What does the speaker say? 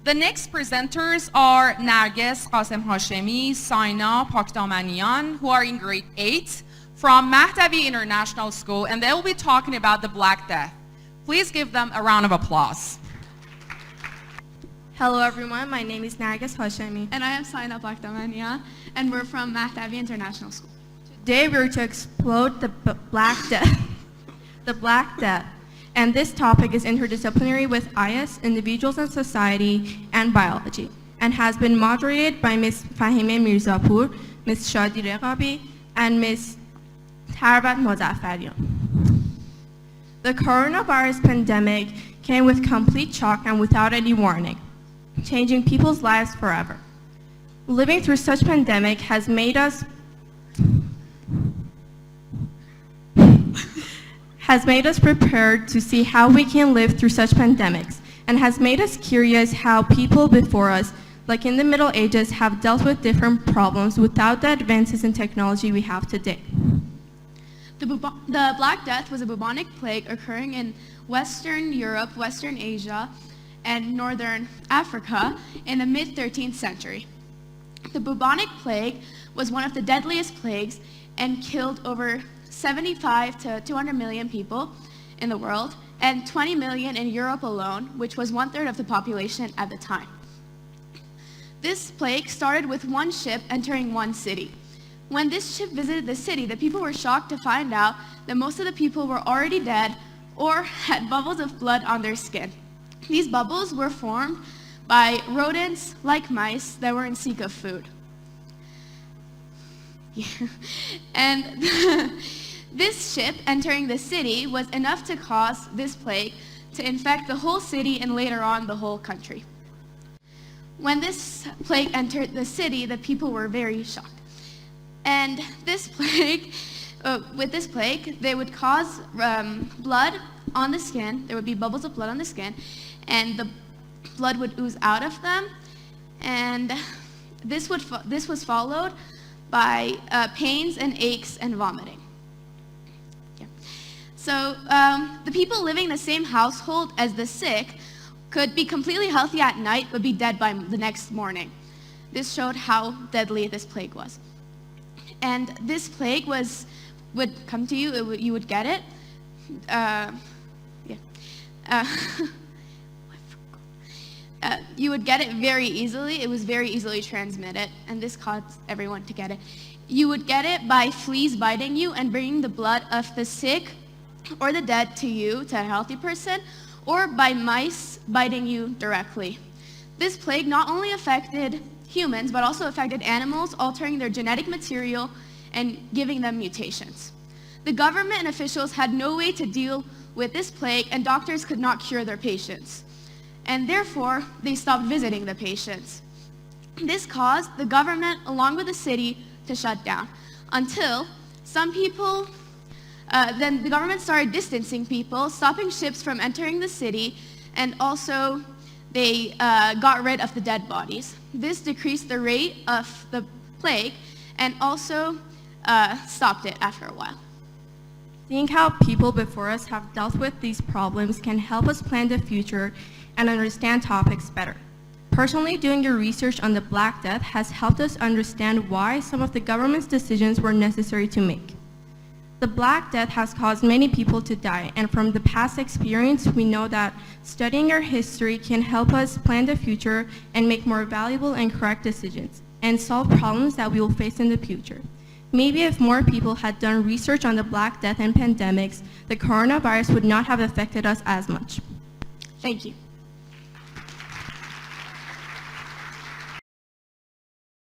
The next presenters are Narges Ghasem Hashemi Sayana Pakdamanian, who are in grade 8 from Mahdavi International School, and they will be talking about the Black Death. Please give them a round of applause. Hello everyone, my name is Narges Hashemi. And I am Sayana Pakdamanian, and we're from Mahdavi International School. Today we're to explode the Black Death. The Black Death. And this topic is interdisciplinary with IS, individuals and society, and biology, and has been moderated by Ms. Fahime Mirzapur, Ms. Shadi Reqabi, and Ms. Tarbat Mozaffarian. The coronavirus pandemic came with complete shock and without any warning, changing people's lives forever. Living through such pandemic has made us prepared to see how we can live through such pandemics, and has made us curious how people before us, like in the Middle Ages, have dealt with different problems without the advances in technology we have today. The Black Death was a bubonic plague occurring in Western Europe, Western Asia, and Northern Africa in the mid-13th century. The bubonic plague was one of the deadliest plagues and killed over 75 to 200 million people in the world, and 20 million in Europe alone, which was 1/3 of the population at the time. This plague started with one ship entering one city. When this ship visited the city, the people were shocked to find out that most of the people were already dead or had bubbles of blood on their skin. These bubbles were formed by rodents like mice that were in seek of food. Yeah. And this ship entering the city was enough to cause this plague to infect the whole city and later on the whole country. When this plague entered the city, the people were very shocked. And this plague, with this plague, they would cause blood on the skin. There would be bubbles of blood on the skin, and the blood would ooze out of them. And this was followed by pains and aches and vomiting. So the people living in the same household as the sick could be completely healthy at night but be dead by the next morning. This showed how deadly this plague was. And this plague would come to you, you would get it. You would get it very easily. It was very easily transmitted, and this caused everyone to get it. You would get it by fleas biting you and bringing the blood of the sick or the dead to you, to a healthy person, or by mice biting you directly. This plague not only affected humans, but also affected animals, altering their genetic material and giving them mutations. The government and officials had no way to deal with this plague, and doctors could not cure their patients. And therefore, they stopped visiting the patients. This caused the government, along with the city, to shut down, until some people, then the government started distancing people, stopping ships from entering the city, and also they got rid of the dead bodies. This decreased the rate of the plague and also stopped it after a while. Seeing how people before us have dealt with these problems can help us plan the future and understand topics better. Personally, doing your research on the Black Death has helped us understand why some of the government's decisions were necessary to make. The Black Death has caused many people to die, and from the past experience, we know that studying our history can help us plan the future and make more valuable and correct decisions, and solve problems that we will face in the future. Maybe if more people had done research on the Black Death and pandemics, the coronavirus would not have affected us as much. Thank you.